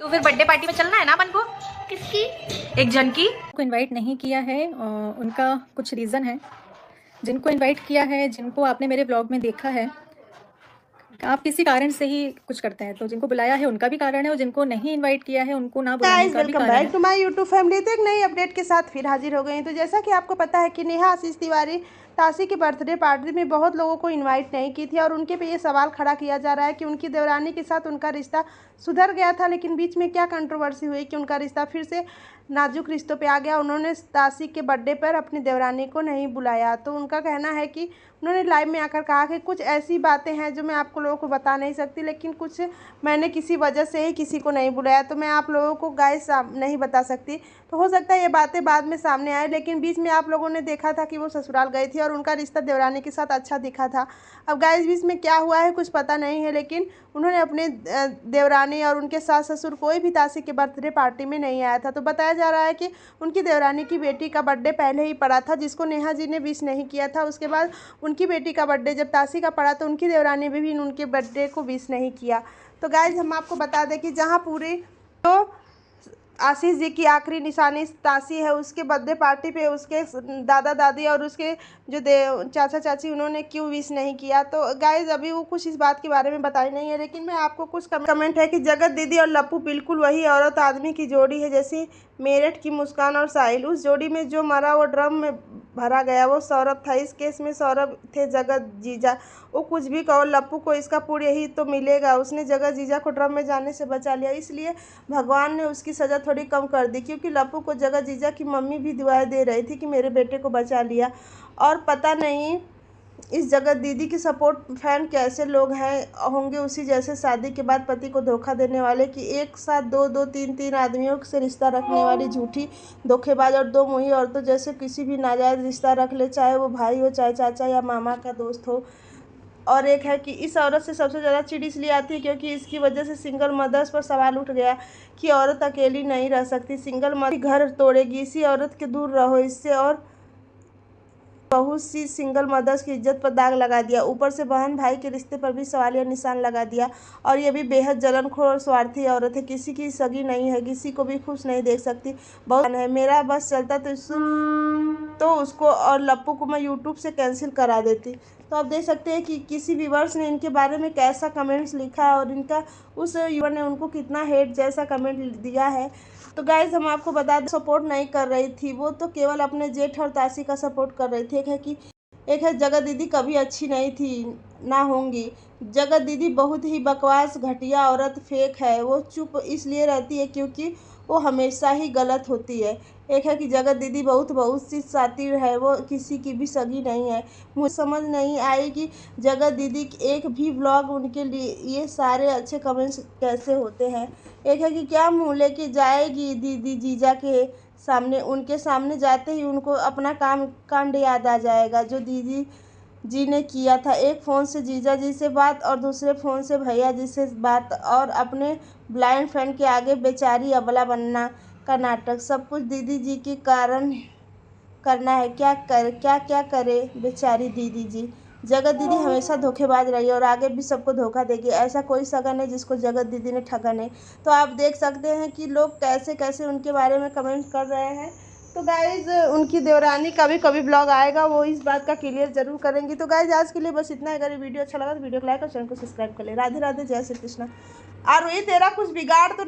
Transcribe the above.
तो फिर birthday party में चलना है ना अपन को। किसकी? एक जन की। को इनवाइट नहीं किया है उनका कुछ रीज़न है। जिनको इनवाइट किया है, जिनको आपने मेरे ब्लॉग में देखा है, आप किसी कारण से ही कुछ करते हैं। तो जिनको बुलाया है उनका भी कारण है और जिनको नहीं इनवाइट किया है उनको ना बुलाने का भी वेलकम कारण बैक है। To my YouTube family. तो एक नई अपडेट के साथ फिर हाजिर हो गई हैं। तो जैसा कि आपको पता है कि नेहा आशीष तिवारी ताशी की बर्थडे पार्टी में बहुत लोगों को इनवाइट नहीं की थी और उनके पे ये सवाल खड़ा किया जा रहा है कि उनकी देवरानी के साथ उनका रिश्ता सुधर गया था, लेकिन बीच में क्या कंट्रोवर्सी हुई कि उनका रिश्ता फिर से नाजुक रिश्तों पे आ गया। उन्होंने ताशी के बर्थडे पर अपनी देवरानी को नहीं बुलाया। तो उनका कहना है कि उन्होंने लाइव में आकर कहा कि कुछ ऐसी बातें हैं जो मैं आपको लोगों को बता नहीं सकती, लेकिन कुछ मैंने किसी वजह से ही किसी को नहीं बुलाया, तो मैं आप लोगों को गाइस नहीं बता सकती। तो हो सकता है ये बातें बाद में सामने आए, लेकिन बीच में आप लोगों ने देखा था कि वो ससुराल गई थी और उनका रिश्ता देवरानी के साथ अच्छा दिखा था। अब गाइस बीच में क्या हुआ है कुछ पता नहीं है, लेकिन उन्होंने अपने देवरानी और उनके सास ससुर कोई भी ताशी के बर्थडे पार्टी में नहीं आया था। तो बताया जा रहा है कि उनकी देवरानी की बेटी का बर्थडे पहले ही पड़ा था, जिसको नेहा जी ने विश नहीं किया था। उसके बाद उनकी बेटी का बर्थडे जब ताशी का पड़ा तो उनकी देवरानी ने भी उनके बर्थडे को विश नहीं किया। तो गाइज हम आपको बता दें कि जहाँ पूरी तो आशीष जी की आखिरी निशानी ताशी है, उसके बर्थडे पार्टी पे उसके दादा दादी और उसके जो चाचा चाची उन्होंने क्यों विश नहीं किया। तो गाइज अभी वो कुछ इस बात के बारे में बताई नहीं है, लेकिन मैं आपको कुछ कमेंट है कि जगत दीदी और लप्पू बिल्कुल वही औरत आदमी की जोड़ी है जैसी मेरठ की मुस्कान और साहिल। उस जोड़ी में जो मरा वो ड्रम में भरा गया वो सौरभ था। इस केस में सौरभ थे जगत जीजा। वो कुछ भी कहो, लप्पू को इसका पुण्य यही तो मिलेगा। उसने जगत जीजा को ड्रम में जाने से बचा लिया, इसलिए भगवान ने उसकी सज़ा थोड़ी कम कर दी, क्योंकि लप्पू को जगत जीजा की मम्मी भी दुआएं दे रही थी कि मेरे बेटे को बचा लिया। और पता नहीं इस जगत दीदी की सपोर्ट फैन कैसे लोग हैं होंगे उसी जैसे शादी के बाद पति को धोखा देने वाले, कि एक साथ दो दो तीन तीन आदमियों से रिश्ता रखने वाली झूठी धोखेबाज और दो मुही औरतों जैसे किसी भी नाजायज़ रिश्ता रख ले, चाहे वो भाई हो, चाहे चाचा या मामा का दोस्त हो। और एक है कि इस औरत से सबसे ज़्यादा चिढ़ इसलिए आती है क्योंकि इसकी वजह से सिंगल मदर्स पर सवाल उठ गया कि औरत अकेली नहीं रह सकती, सिंगल मदर घर तोड़ेगी। इसी औरत के दूर रहो इससे। और बहुत सी सिंगल मदर्स की इज्जत पर दाग लगा दिया, ऊपर से बहन भाई के रिश्ते पर भी सवालिया निशान लगा दिया। और ये भी बेहद जलनखोर और स्वार्थी औरत है, किसी की सगी नहीं है, किसी को भी खुश नहीं देख सकती। बहुत है मेरा बस चलता तो उसको और लप्पू को मैं यूट्यूब से कैंसिल करा देती। तो आप देख सकते हैं कि किसी व्यूअर्स ने इनके बारे में कैसा कमेंट्स लिखा है और इनका उस यूवर ने उनको कितना हेट जैसा कमेंट दिया है। तो गाइज हम आपको बता दें, सपोर्ट नहीं कर रही थी वो, तो केवल अपने जेठ और ताशी का सपोर्ट कर रही थी। एक है जगत दीदी कभी अच्छी नहीं थी ना होंगी। जगत दीदी बहुत ही बकवास घटिया औरत फेक है। वो चुप इसलिए रहती है क्योंकि वो हमेशा ही गलत होती है। एक है कि जगत दीदी बहुत सी शातिर है, वो किसी की भी सगी नहीं है। मुझे समझ नहीं आई कि जगत दीदी एक भी ब्लॉग उनके लिए ये सारे अच्छे कमेंट्स कैसे होते हैं। एक है कि क्या मुँह लेके जाएगी दीदी जीजा के सामने, उनके सामने जाते ही उनको अपना कांड याद आ जाएगा जो दीदी जी ने किया था। एक फ़ोन से जीजा जी से बात और दूसरे फ़ोन से भैया जी से बात, और अपने ब्लाइंड फ्रेंड के आगे बेचारी अबला बनना का नाटक। सब कुछ दीदी जी के कारण करना है। क्या करे बेचारी दीदी जी। जगत दीदी हमेशा धोखेबाज रही और आगे भी सबको धोखा देगी। ऐसा कोई सगा नहीं जिसको जगत दीदी ने ठगा नहीं। तो आप देख सकते हैं कि लोग कैसे कैसे उनके बारे में कमेंट कर रहे हैं। तो गाइज उनकी देवरानी का भी कभी ब्लॉग आएगा, वो इस बात का क्लियर जरूर करेंगी। तो गाइज आज के लिए बस इतना है। अगर ये वीडियो अच्छा लगा तो वीडियो को लाइक और चैनल को सब्सक्राइब कर ले। राधे राधे, जय श्री कृष्णा। और ये तेरा कुछ बिगाड़ तो